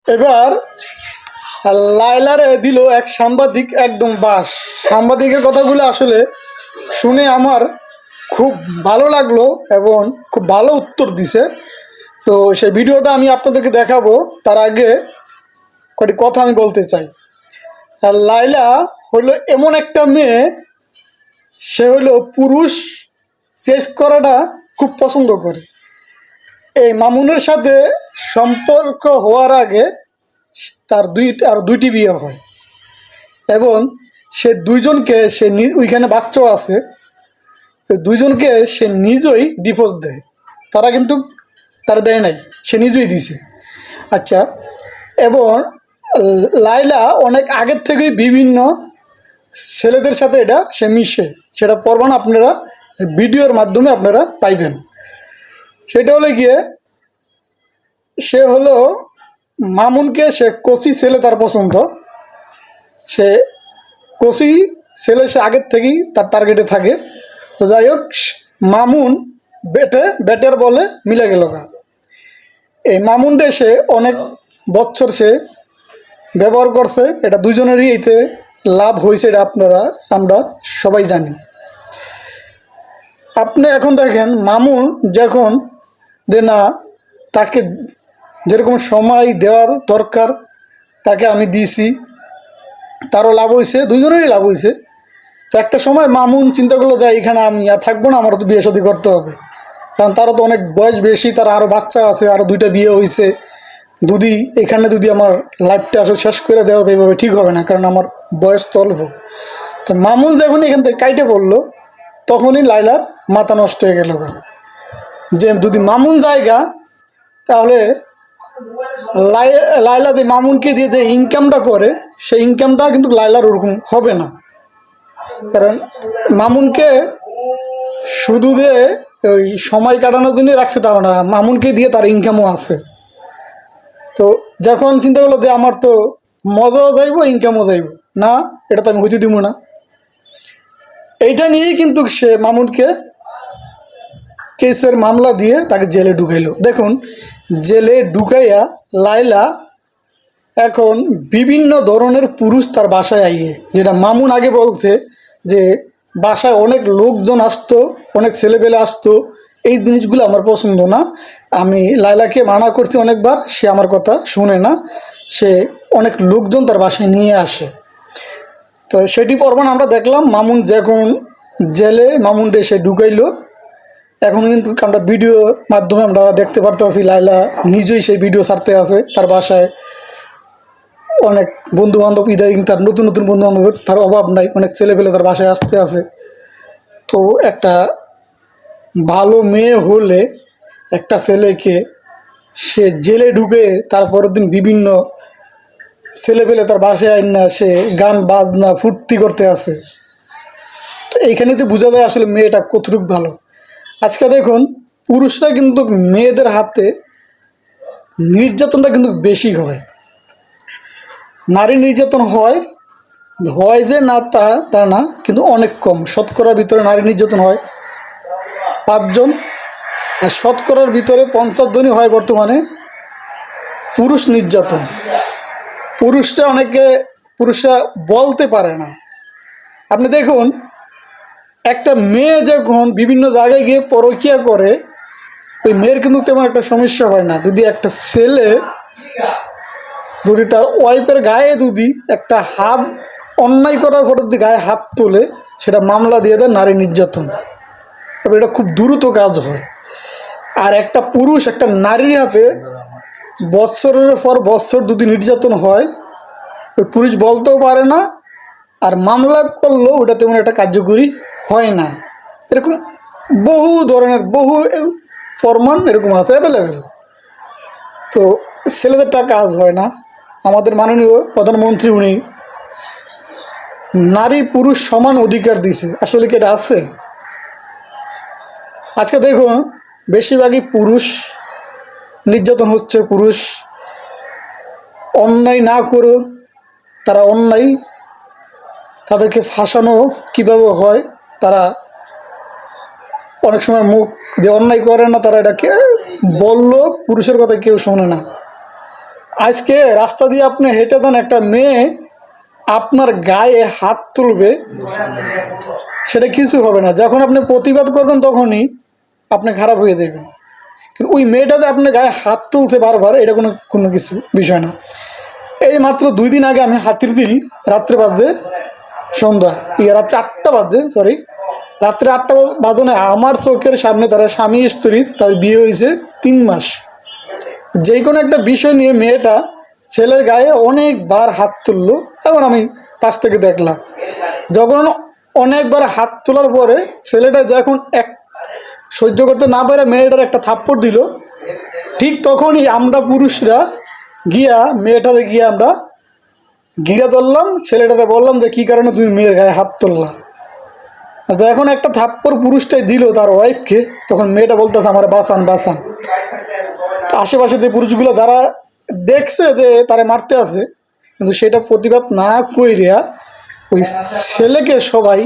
এবার লায়লারে দিল এক সাংবাদিক একদম বাস। সাংবাদিকের কথাগুলো আসলে শুনে আমার খুব ভালো লাগলো এবং খুব ভালো উত্তর দিছে। তো সেই ভিডিওটা আমি আপনাদেরকে দেখাবো। তার আগে কটি কথা আমি বলতে চাই। লায়লা হইল এমন একটা মেয়ে, সে হইল পুরুষ চেস করাটা খুব পছন্দ করে। এই মামুনের সাথে সম্পর্ক হওয়ার আগে তার দুইটি বিয়ে হয় এবং সে দুইজনকে ওইখানে বাচ্চাও আছে, ওই দুইজনকে সে নিজেই ডিভোর্স দেয়। তারা কিন্তু তার দেয় নাই, সে নিজেই দিছে। আচ্ছা, এবং লায়লা অনেক আগের থেকেই বিভিন্ন ছেলেদের সাথে এটা সে মিশে, সেটা প্রমাণ আপনারা ভিডিওর মাধ্যমে আপনারা পাইবেন। সেটা হলে গিয়ে সে হলো মামুনকে, সে কচি ছেলে তার পছন্দ, সে কচি ছেলে, সে আগের থেকেই তার টার্গেটে থাকে। তো যাই হোক, মামুন ব্যাটের বলে মিলে গেল গা। এই মামুনটা সে অনেক বছর সে ব্যবহার করছে, এটা দুজনেরই এতে লাভ হয়েছে, এটা আমরা সবাই জানি। আপনি এখন দেখেন মামুন যখন যে না, তাকে যেরকম সময় দেওয়ার দরকার তাকে আমি দিয়েছি, তারও লাভ হয়েছে, দুজনেরই লাভ হয়েছে। তো একটা সময় মামুন চিন্তা করলো যে এখানে আমি আর থাকবো না, আমারও তো বিয়ে শাদী করতে হবে, কারণ তারও তো অনেক বয়স বেশি, তার আরও বাচ্চা আছে, আরও দুইটা বিয়ে হয়েছে। এখানে যদি আমার লাইফটা আসলে শেষ করে দেওয়া তো এইভাবে ঠিক হবে না, কারণ আমার বয়স তো অল্প। তো মামুন যখন এখান থেকে কাইটে পড়লো, তখনই লায়লার মাথা নষ্ট হয়ে গেল যে যদি মামুন জায়গা, তাহলে লায়লা যে মামুনকে দিয়ে যে ইনকামটা করে, সেই ইনকামটা কিন্তু লায়লার ওরকম হবে না। কারণ মামুনকে শুধু যে ওই সময় কাটানোর জন্য রাখছে তাও না, মামুনকে দিয়ে তার ইনকামও আছে। তো যখন চিন্তা করলো যে আমার তো মজাও যাইব, ইনকামও যাইব না, এটা তো আমি হইতে দিব না, এইটা নিয়েই কিন্তু সে মামুনকে কেসের মামলা দিয়ে তাকে জেলে ঢুকাইলো। দেখুন, জেলে ঢুকাইয়া লায়লা এখন বিভিন্ন ধরনের পুরুষ তার বাসায় আইয়ে, যেটা মামুন আগে বলছে যে বাসায় অনেক লোকজন আসতো, অনেক ছেলেপেলে আসতো, এই জিনিসগুলো আমার পছন্দ না। আমি লায়লাকে মানা করছি অনেকবার, সে আমার কথা শুনে না, সে অনেক লোকজন তার বাসায় নিয়ে আসে। তো সেটি প্রমাণ আমরা দেখলাম, মামুন যখন জেলে মামুনকে সে ঢুকাইলো। এখন কিন্তু আমরা ভিডিওর মাধ্যমে আমরা দেখতে পারতেছি লায়লা নিজেই সেই ভিডিও ছাড়তে আছে তার বাসায়। অনেক বন্ধুবান্ধব, ইদানিং তার নতুন নতুন বন্ধুবান্ধবের তার অভাব নাই, অনেক ছেলেপেলে তার বাসায় আসতে আছে। তো একটা ভালো মেয়ে হলে একটা ছেলেকে সে জেলে ঢুকে তারপরের দিন বিভিন্ন ছেলেপেলে তার বাসায় আইন না, সে গান বাজনা ফুর্তি করতে আছে। তো এইখানেতে বোঝা যায় আসলে মেয়েটা কতটুকু ভালো। আজকে দেখুন, পুরুষরা কিন্তু মেয়েদের হাতে নির্যাতনটা কিন্তু বেশি হয়। নারী নির্যাতন হয় হয় যে না তা না, কিন্তু অনেক কম। শতকরার ভিতরে নারী নির্যাতন হয় 5 জন, আর শতকরার ভিতরে 50 জনই হয় বর্তমানে পুরুষ নির্যাতন। পুরুষরা বলতে পারে না। আপনি দেখুন, একটা মেয়ে যখন বিভিন্ন জায়গায় গিয়ে পরকীয়া করে, ওই মেয়ের কিন্তু তেমন একটা সমস্যা হয় না। যদি একটা ছেলে যদি তার ওয়াইফের গায়ে যদি একটা হাত অন্যায় করার পরে যদি গায়ে হাত তোলে, সেটা মামলা দিয়ে দেয় নারী নির্যাতন। তবে এটা খুব দ্রুত কাজ হয়। আর একটা পুরুষ একটা নারীর হাতে বৎসরের পর বৎসর যদি নির্যাতন হয়, ওই পুরুষ বলতেও পারে না, আর মামলা করলেও ওটা তেমন একটা কার্যকরী হয় না। এরকম বহু ধরনের প্রমাণ এরকম আছে অ্যাভেলেবেল। তো ছেলেদেরটা কাজ হয় না। আমাদের মাননীয় প্রধানমন্ত্রী উনি নারী পুরুষ সমান অধিকার দিছে, আসলে কি এটা আছে? আজকে দেখুন, বেশিরভাগই পুরুষ নির্যাতন হচ্ছে। পুরুষ অন্যায় না করে তারা অন্যায়, তাদেরকে ফাঁসানো কীভাবে হয়, তারা অনেক সময় মুখ যে অন্যায় করে না, তারা এটাকে বললো পুরুষের কথা কেউ শোনে না। আজকে রাস্তা দিয়ে আপনি হেঁটে যান, একটা মেয়ে আপনার গায়ে হাত তুলবে, সেটা কিছু হবে না। যখন আপনি প্রতিবাদ করবেন তখনই আপনি খারাপ হয়ে দেবেন। কিন্তু ওই মেয়েটাতে আপনার গায়ে হাত তুলছে বারবার, এটা কোনো কোনো কিছু বিষয় না। এই মাত্র 2 দিন আগে আমি হাতির দিল রাত্রে বাজে সন্ধ্যা, রাত্রে 8টা বাজে, রাত্রে 8টা বাজনে আমার চোখের সামনে তারা স্বামী স্ত্রী, তার বিয়ে হয়েছে 3 মাস। যে কোনো একটা বিষয় নিয়ে মেয়েটা ছেলের গায়ে অনেকবার হাত তুললো, এবং আমি পাশ থেকে দেখলাম। যখন অনেকবার হাত তোলার পরে ছেলেটা যখন সহ্য করতে না পারে মেয়েটার একটা থাপ্পড় দিল, ঠিক তখনই আমরা পুরুষরা গিয়া মেয়েটারে গিয়ে আমরা ঘিরে ধরলাম, ছেলেটারে বললাম যে কী কারণে তুমি মেয়ের গায়ে হাত তুললা। তো এখন একটা থাপ্পড় পুরুষটাই দিল তার ওয়াইফকে, তখন মেয়েটা বলতেছে আমার বাঁচান বাঁচান। আশেপাশে যে পুরুষগুলো যারা দেখছে যে তারা মারতে আছে, কিন্তু সেটা প্রতিবাদ না কইরা ওই ছেলেকে সবাই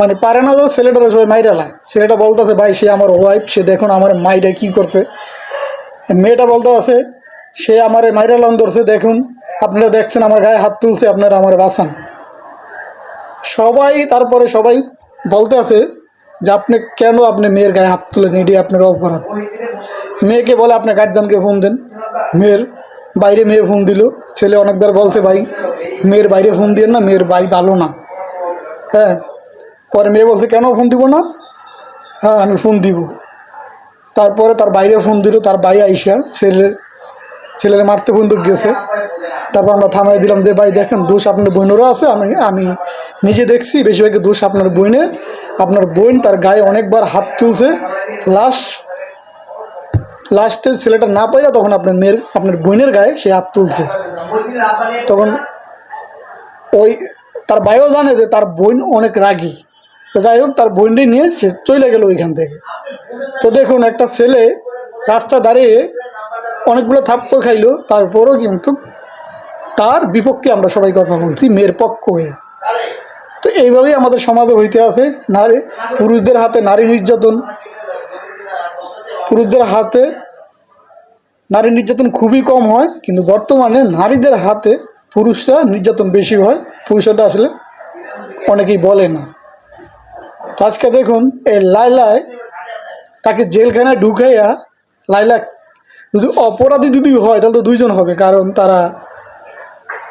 মানে পারে না, ছেলেটারা সবাই মাইরালা। ছেলেটা বলতেছে ভাই সে আমার ওয়াইফ, সে দেখুন আমার মাইরা কি করছে। মেয়েটা বলতে আছে সে আমার মাইরালাম ধরছে, দেখুন আপনারা দেখছেন আমার গায়ে হাত তুলছে, আপনারা আমার বাঁচান। তারপরে সবাই বলতে আছে যে আপনি কেন আপনি মেয়ের গায়ে হাত তুলেন, এটি আপনার অপরাধ। মেয়েকে বলে আপনি গার্জিয়ানকে ফোন দেন। মেয়ের বাইরে মেয়ে ফোন দিল, ছেলে অনেকবার বলছে ভাই মেয়ের বাইরে ফোন দিয়ে না, মেয়ের বাড়ি ভালো না। হ্যাঁ, পরে মেয়ে বলছে কেন ফোন দিব না, হ্যাঁ আমি ফোন দিব। তারপরে তার বাইরে ফোন দিল, তার ভাই আইসা ছেলের মারতে বন্দুক গেছে। তারপর আমরা থামাই দিলাম যে ভাই দেখেন দোষ আপনার বোনেরও আছে, আমি নিজে দেখছি বেশিরভাগই দোষ আপনার বোনের। আপনার বোন তার গায়ে অনেকবার হাত তুলছে, লাস্টে ছেলেটা না পাইলা তখন আপনার বোনের গায়ে সে হাত তুলছে। তখন ওই তার ভাইও জানে যে তার বোন অনেক রাগী, তো যাই হোক তার বোনটি নিয়ে সে চলে গেল ওইখান থেকে। তো দেখুন একটা ছেলে রাস্তা দাঁড়িয়ে অনেকগুলো থাপ্পড় খাইলো, তারপরও কিন্তু তার বিপক্ষে আমরা সবাই কথা বলছি, মেয়ের পক্ষ হয়ে। তো এইভাবেই আমাদের সমাজে হইতে আছে। পুরুষদের হাতে নারী নির্যাতন খুবই কম হয়, কিন্তু বর্তমানে নারীদের হাতে পুরুষরা নির্যাতন বেশি হয়। পুরুষরা আসলে অনেকেই বলে না। তো আজকে দেখুন এই লাইলায় তাকে জেলখানায় ঢুকাইয়া, লাইলা যদি অপরাধী যদি হয় তাহলে তো 2জন হবে, কারণ তারা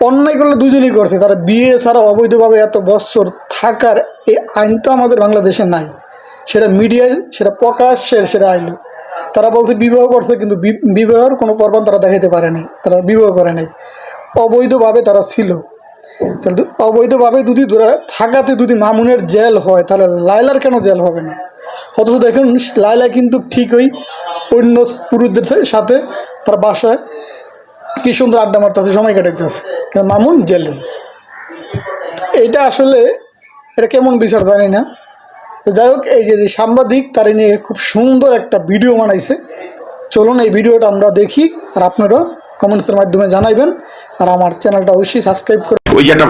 অন্যায় করলে 2জনই করছে। তারা বিয়ে ছাড়া অবৈধভাবে এত বছর থাকার এই আইন তো আমাদের বাংলাদেশে নাই। সেটা মিডিয়ায় সেটা প্রকাশ্যে সেটা আইলো। তারা বলছে বিবাহ করছে, কিন্তু বিবাহের কোনো প্রমাণ তারা দেখাইতে পারে নাই, তারা বিবাহ করে নাই, অবৈধভাবে তারা ছিল। তাহলে অবৈধভাবে যদি থাকাতে যদি মামুনের জেল হয়, তাহলে লাইলার কেন জেল হবে না? অথচ দেখুন লাইলা কিন্তু ঠিকই অন্য পুরুষদের সাথে তার বাসায় কি সুন্দর আড্ডা মারতেছে, সময় কাটাইতেছে, কিন্তু মামুন জেলে। এইটা আসলে এটা কেমন বিচার জানি না। তো যাই হোক, এই যে সাংবাদিক তারা নিয়ে খুব সুন্দর একটা ভিডিও বানাইছে। চলুন এই ভিডিওটা আমরা দেখি, আর আপনারা কমেন্টসের মাধ্যমে জানাইবেন, আর আমার চ্যানেলটা অবশ্যই সাবস্ক্রাইব করে। ওই যে একটা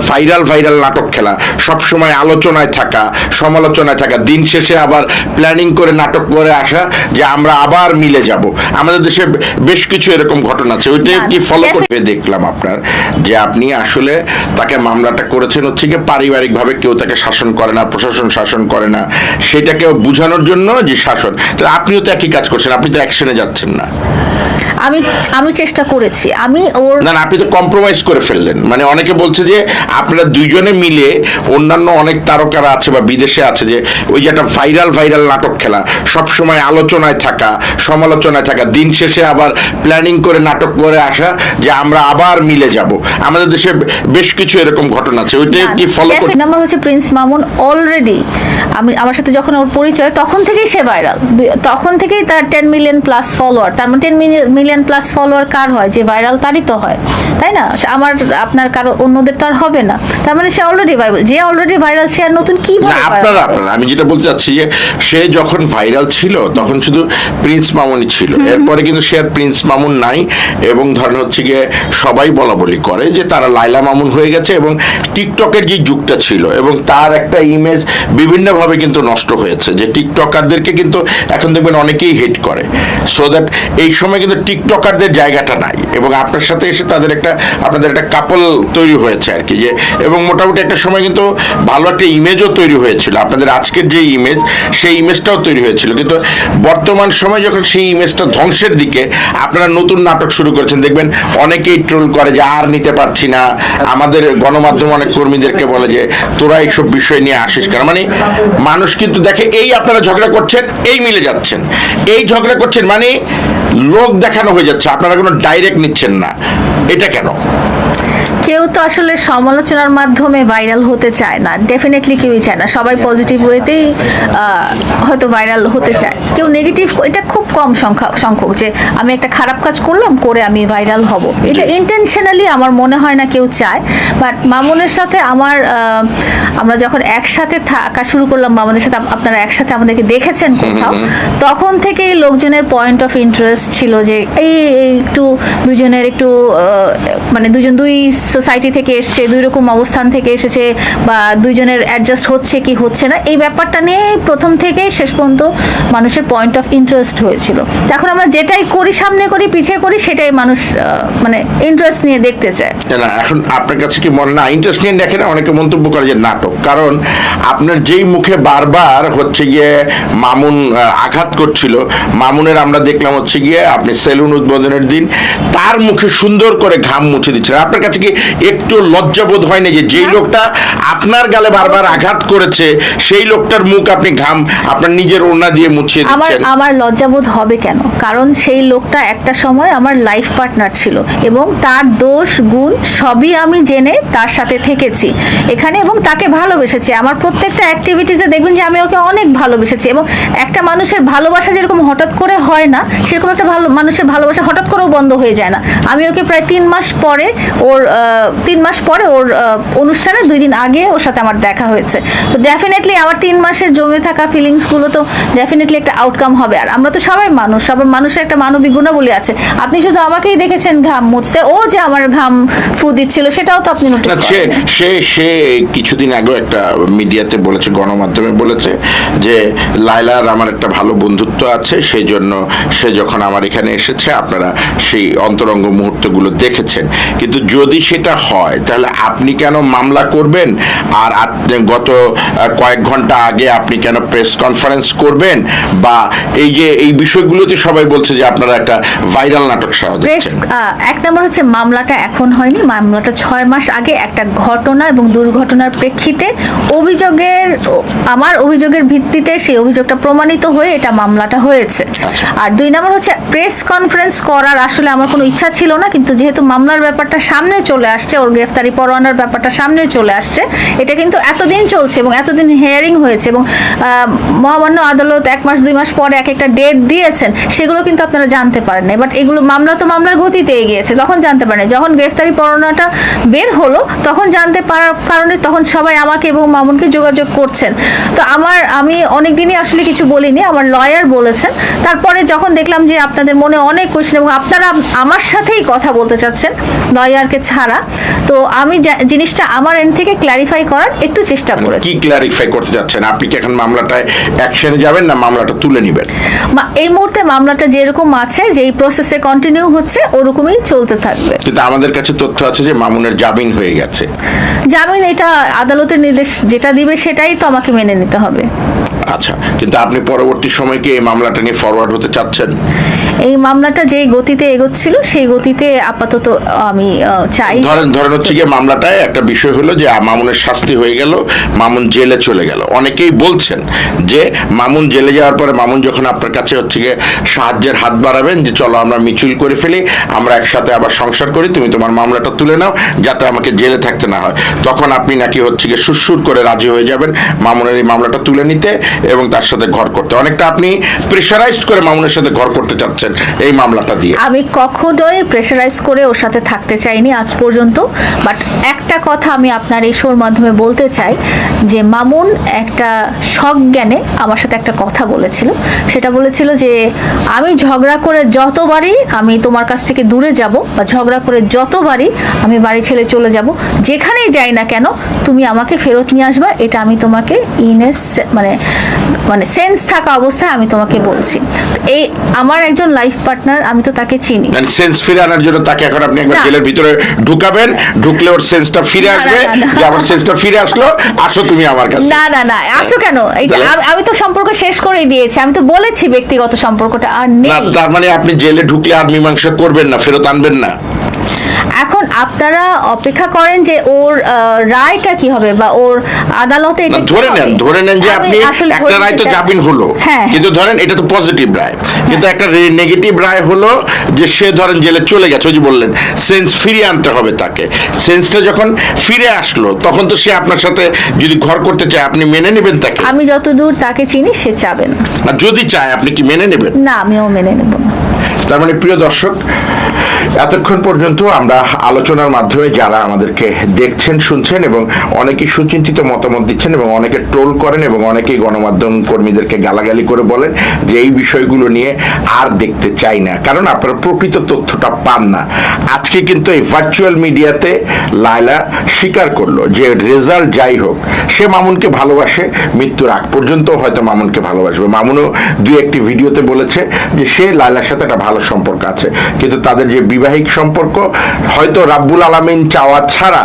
ভাইরাল নাটক খেলা, সবসময় আলোচনায় থাকা, সমালোচনায় থাকা, দিন শেষে আবার প্ল্যানিং করে নাটক করে আসা যে আমরা আবার মিলে যাব। আমাদের দেশে বেশ কিছু এরকম ঘটনা আছে। ওইটাই কি ফলো করে দেখলাম আপনার, যে আপনি আসলে তাকে মামলাটা করেছেন হচ্ছে কি পারিবারিকভাবে কেউ তাকে শাসন করে না, প্রশাসন শাসন করে না, সেটাকে বোঝানোর জন্য যে শাসন। আপনিও তো একই কাজ করছেন, আপনি তো অ্যাকশনে যাচ্ছেন না। আমি চেষ্টা করেছি, আমি ওর না আপনি তো কম্প্রোমাইজ করে ফেললেন। মানে অনেকে বলছে যে আপনারা 2জনে মিলে, অন্যান্য অনেক তারকারা আছে বা বিদেশে আছে, যে ওই যে একটা ভাইরাল নাটক খেলা, সবসময় আলোচনায় থাকা, সমালোচনায় থাকা, দিন শেষে আবার প্ল্যানিং করে নাটক করে আসা যে আমরা আবার মিলে যাব। আমাদের দেশে বেশ কিছু এরকম ঘটনা আছে। ওইটাই কি ফলো করে? নাম্বার হচ্ছে প্রিন্স মামুন অলরেডি আমার সাথে যখন ওর পরিচয় তখন থেকেই সে ভাইরাল, তখন থেকেই তার 10 মিলিয়ন প্লাস ফলোয়ার। তার মানে 10 মিলিয়ন প্লাস ফলোয়ার কার হয়? যে ভাইরাল তারই তো হয়, তাই না? আপনার কারো অন্যদের তো আর হবে না। তার মানে সে অলরেডি ভাইরাল, যে অলরেডি ভাইরাল সে আর নতুন কি না বলে আপনারা আমি যেটা বলতে চাচ্ছি যে সে যখন ভাইরাল ছিল তখন শুধু প্রিন্স মামুনই ছিল, এরপরে কিন্তু সে আর প্রিন্স মামুন নাই, এবং ধরেন হচ্ছে গিয়ে সবাই বলা বলি করে যে তারা লাইলা মামুন হয়ে গেছে, এবং টিকটকের যে যুগটা ছিল এবং তার একটা ইমেজ বিভিন্নভাবে কিন্তু নষ্ট হয়েছে, যে টিকটকারদেরকে কিন্তু এখন দেখবেন অনেকেই হেট করে, সো দ্যাট এই সময় কিন্তু টিকটকারদের জায়গাটা নাই, এবং আপনার সাথে এসে আপনাদের একটা কাপল তৈরি হয়েছে আর কি, যে এবং মোটামুটি একটা সময় কিন্তু ভালো একটা ইমেজও তৈরি হয়েছিল, আপনাদের আজকের যে ইমেজ সেই ইমেজটাও তৈরি হয়েছিল, কিন্তু বর্তমান সময় যখন সেই ইমেজটা ধ্বংসের দিকে, আপনারা নতুন নাটক শুরু করেছেন, দেখবেন অনেকেই ট্রোল করে যে আর নিতে পারছি না, আমাদের গণমাধ্যম অনেক কর্মীদেরকে বলে যে তোরা এইসব বিষয় নিয়ে আসিস কেন, মানে মানুষ কিন্তু দেখে এই আপনারা ঝগড়া করছেন, এই মিলে যাচ্ছেন, এই ঝগড়া করছেন মানে লোক দেখানো হয়ে যাচ্ছে, আপনারা কোনো ডাইরেক্ট নিচ্ছেন না, এটা কেন? কেউ তো আসলে সমালোচনার মাধ্যমে ভাইরাল হতে চায় না, ডেফিনেটলি কেউই চায় না, সবাই পজিটিভ ওয়েতেই হয়তো ভাইরাল হতে চায়, কেউ নেগেটিভ, এটা খুব কম সংখ্যক যে আমি একটা খারাপ কাজ করলাম করে আমি ভাইরাল হব, এটা ইন্টেনশনালি আমার মনে হয় না কেউ চায়। বাট মামুনের সাথে আমরা যখন একসাথে থাকা শুরু করলাম, মামুনের সাথে আপনারা একসাথে আমাদেরকে দেখেছেন কোথাও, তখন থেকেই লোকজনের পয়েন্ট অফ ইন্টারেস্ট ছিল যে এই একটু দুজনের একটু মানে দুই সোসাইটি থেকে এসছে, দুই রকম অবস্থান থেকে এসেছে, বা দুইজনের অ্যাডজাস্ট হচ্ছে কি হচ্ছে না, এই ব্যাপারটা নিয়ে প্রথম থেকে শেষ পর্যন্ত মানুষের পয়েন্ট অফ ইন্টারেস্ট হয়েছিল। এখন আমরা যেটাই করি, সামনে করি পিছিয়ে করি, সেটাই মানুষ মানে ইন্টারেস্ট নিয়ে দেখতে চায়। না এখন আপনার কাছে কি মনে না ইন্টারেস্ট নিয়ে দেখে না, অনেকে মন্তব্য করে যে নাটক, কারণ আপনার যেই মুখে বারবার হচ্ছে গিয়ে মামুন আঘাত করছিল, মামুনের আমরা দেখলাম হচ্ছে গিয়ে আপনি সেলুন উদ্বোধনের দিন তার মুখে সুন্দর করে ঘাম মুছে দিচ্ছিলেন, আপনার কাছে কি একটু লজ্জাবোধ হয় না যে যেই লোকটা আপনার গালে বারবার আঘাত করেছে সেই লোকটার মুখ আপনি ঘাম আপনার নিজের ওড়না দিয়ে মুছিয়ে দিচ্ছেন? আমার লজ্জাবোধ হবে কেন, কারণ সেই লোকটা একটা সময় আমার লাইফ পার্টনার ছিল এবং তার দোষ গুণ সবই আমি জেনে তার সাথে থেকেছি এখানে এবং তাকে ভালোবেসেছি। আমার প্রত্যেকটা অ্যাক্টিভিটিসে দেখবেন যে আমি ওকে অনেক ভালোবেসেছি, এবং একটা মানুষের ভালোবাসা যেরকম হঠাৎ করে হয় না, সেরকম একটা মানুষের ভালোবাসা হঠাৎ করেও বন্ধ হয়ে যায় না। আমি ওকে প্রায় 3 মাস পরে ওর অনুষ্ঠানে 2 দিন আগে ওর সাথে আমার দেখা হয়েছে, তো ডেফিনেটলি আমার 3 মাসের জমে থাকা ফিলিংসগুলো তো ডেফিনেটলি একটা আউটকাম হবে। আর আমরা তো সবাই মানুষ, সবার মানুষের একটা মানবিক গুণাবলী আছে। আপনি শুধু আমাকেই দেখেছেন ঘাম মুছতে, ও যে আমার ঘাম ফু দিচ্ছিল সেটাও তো আপনি নোটিস করেন। সে কিছুদিন আগে একটা মিডিয়াতে বলেছে, গণমাধ্যমে বলেছে যে লায়লার আমার একটা ভালো বন্ধুত্ব আছে, সেই জন্য সে যখন আমার এখানে এসেছে আপনারা সেই অন্তরঙ্গ মুহূর্তগুলো দেখেছেন, কিন্তু যদি সেটা হয় তাহলে আপনি কেন মামলা করবেন, আর গত কয়েক ঘন্টা আগে আপনি কেন প্রেস কনফারেন্স করবেন, বা এই যে এই বিষয়গুলোতে সবাই বলছে যে আপনারা একটা ভাইরাল নাটক সাজাচ্ছেন। এক নম্বর হচ্ছে মামলাটা এখন হয়নি, মামলাটা 6 মাস আগে একটা ঘটনা এবং দুর্ঘটনার প্রেক্ষিতে আমার অভিযোগের ভিত্তিতে সেই অভিযোগটা প্রমাণিত হয়ে এটা মামলাটা হয়েছে। আর 2 নম্বর হচ্ছে প্রেস কনফারেন্স করার আসলে আমার কোনো ইচ্ছা ছিল না, কিন্তু যেহেতু মামলার ব্যাপারটা সামনে চলে আসছে, ওর গ্রেফতারি পরোয়ানার ব্যাপারটা সামনে চলে আসছে, এটা কিন্তু এতদিন চলছে এবং এতদিন হিয়ারিং হয়েছে এবং মহামান্য আদালত 1 মাস 2 মাস পরে এক একটা ডেট দিয়েছেন, সেগুলো কিন্তু আপনারা জানতে পারেন না। বাট এগুলো মামলা তো মামলার গতিতে এগিয়েছে, তখন জানতে পারেন, যখন গ্রেফতারি পরোয়ানাটা বের হলো তখন জানতে পারার কারণে তখন সবাই আমাকে এবং মামুনকে যোগাযোগ করছেন। তো আমি অনেকদিনই আসলে কিছু বলিনি, আমার লয়ার বলেছেন। তারপরে যখন দেখলাম যে আপনাদের মনে অনেক কোয়েশ্চেন এবং আপনারা আমার সাথেই কথা বলতে চাচ্ছেন লয়ারকে ছাড়া, তো আমি জিনিসটা আমার এন্ড থেকে ক্ল্যারিফাই করার একটু চেষ্টা করেছি। কি ক্ল্যারিফাই করতে যাচ্ছেন আপনি? কি এখন মামলাটায় অ্যাকশনে যাবেন না মামলাটা তুলে নেবেন? এই মুহূর্তে মামলাটা যেরকম আছে, যেই প্রসেসে কন্টিনিউ হচ্ছে ওরকমই চলতে থাকবে। কিন্তু আমাদের কাছে তথ্য আছে যে মামুনের জামিন হয়ে গেছে। জামিন এটা আদালতের নির্দেশ যেটা দিবে সেটাই তো আমাকে মেনে নিতে হবে। আচ্ছা, কিন্তু আপনি পরবর্তী সময় কি এই মামলাটা নিয়ে ফরওয়ার্ড হতে চাচ্ছেন? এই মামলাটা যেই গতিতে এগোচ্ছিল সেই গতিতে আপাতত আমি চাই। ধরেন হচ্ছে গিয়ে মামলাটায় একটা বিষয় হলো যে মামুনের শাস্তি হয়ে গেল, মামুন জেলে চলে গেল। অনেকেই বলছেন যে মামুন জেলে যাওয়ার পরে মামুন যখন আপনার কাছে হচ্ছে গিয়ে সাহায্যের হাত বাড়াবেন যে চলো আমরা মিচুল করে ফেলি, আমরা একসাথে আবার সংসার করি, তুমি তোমার মামলাটা তুলে নাও যাতে আমাকে জেলে থাকতে না হয়, তখন আপনি নাকি হচ্ছে গিয়ে সুরসুর করে রাজি হয়ে যাবেন মামুনের এই মামলাটা তুলে নিতে এবং তার সাথে ঘর করতে। অনেকটা আপনি প্রেশারাইজড করে মামুনের সাথে ঘর করতে চাচ্ছেন। চাচ্ছেন এই মামলাটা দিয়ে? আমি কখনোই প্রেশারাইজ করে ওর সাথে থাকতে চাইনি আজ পর্যন্ত, বাট একটা কথা আমি আপনার এই শোর মাধ্যমে বলতে চাই যে মামুন একটা সজ্ঞানে আমার সাথে একটা কথা বলেছিল। সেটা বলেছিল যে আমি ঝগড়া করে যতবারই আমি তোমার কাছ থেকে দূরে যাব বা ঝগড়া করে যতবারই আমি বাড়ি ছেড়ে চলে যাব, যেখানেই যাই না কেন তুমি আমাকে ফেরত নিয়ে আসবা, এটা আমি তোমাকে মানে মানে সেন্স থাকা অবস্থায় আমি তোমাকে বলছি। এই আমার একজন লাইফ পার্টনার, আমি তো তাকে চিনি। মানে সেন্স ফিরে আনার জন্য তাকে এখন আপনি একবার না। জেলের ভিতরে ঢুকাবেন, ঢুকলে ওর সেন্সটা ফিরে না, না, আসবে, না, না। যে আমার সেন্সটা ফিরে আসলো, আসো তুমি আমার কাছে। না না না, আসো কেন? আমি তো সম্পর্ক শেষ করেই দিয়েছি, আমি তো বলেছি ব্যক্তিগত সম্পর্কটা আর নেই। না, তার মানে আপনি জেলে ঢুকলে আর মীমাংসা করবেন না, ফেরত আনবেন না? এখন আপনারা অপেক্ষা করেন যে ওর রায়টা কি হবে বা ওর আদালতে এটা কি হবে। ধরে নেন যে আমি আপনি আসলে একটা রায় তো বলতে চাই- জামিন হলো, হ্যাঁ কিন্তু ধরেন এটা তো পজিটিভ রায়, কিন্তু একটা নেগেটিভ রায় হলো যে সে ধরেন জেলে চলে গেছে, ওই যে বললেন সেন্স ফিরিয়ে আনতে হবে তাকে। সেন্সটা যখন ফিরে আসলো তখন তো সে আপনার সাথে যদি ঘর করতে চায় আপনি মেনে নেবেন তাকে? আমি যতদূর তাকে চিনি সে চাবে না। না, যদি চায় আপনি কি মেনে নেবেন? না, আমিও মেনে নেব না। তার মানে প্রিয় দর্শক, এতক্ষণ পর্যন্ত আমরা আলোচনার মাধ্যমে যারা আমাদেরকে দেখছেন, শুনছেন এবং অনেকেই সুচিন্তিত মতামত দিচ্ছেন এবং অনেকে ট্রোল করেন এবং অনেকেই গণমাধ্যম কর্মীদেরকে গালাগালি করে বলেন যে এই বিষয়গুলো নিয়ে আর দেখতে চাই না, কারণ আপনারা প্রকৃত তথ্যটা পান না। আজকে কিন্তু এই ভার্চুয়াল মিডিয়াতে লায়লা স্বীকার করলো যে রেজাল্ট যাই হোক সে মামুনকে ভালোবাসে, মৃত্যুর আগ পর্যন্ত হয়তো মামুনকে ভালোবাসবে। মামুনও দুই একটি ভিডিওতে বলেছে যে সে লায়লার সাথে একটা ভালো সম্পর্ক আছে, কিন্তু তাদের যে বিবাহিক সম্পর্ক হয়তো রাব্বুল আলামিন চাওয়া ছাড়া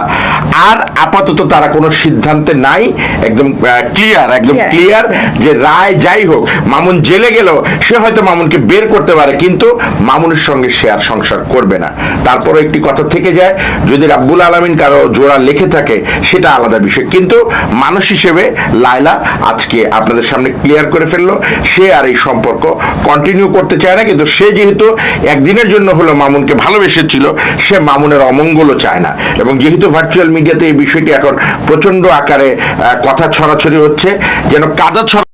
আর আপাতত তারা কোনো সিদ্ধান্তে নাই। একদম ক্লিয়ার যে রায় যাই হোক, মামুন জেলে গেল সে হয়তো মামুনকে বের করতে পারে, কিন্তু মামুনের সঙ্গে সে আর সংসার করবে না। তারপরে একটি কথা থেকে যায়, যদি রাব্বুল আলামিন কারো জোড়া লিখে থাকে সেটা আলাদা বিষয়, কিন্তু মানুষ হিসেবে লায়লা আজকে আপনাদের সামনে ক্লিয়ার করে ফেললো সে আর এই সম্পর্ক কন্টিনিউ করতে চায় না। কিন্তু সে যেহেতু একদিনের জন্য হলো মামুনকে ভালোবেসেছিল, সে মামুনের অমঙ্গলও চায় না। এবং যেহেতু ভার্চুয়াল মিডিয়াতে এই বিষয়টি এখন প্রচন্ড আকারে কথা ছড়াছড়ি হচ্ছে, যেন কাদা ছড়া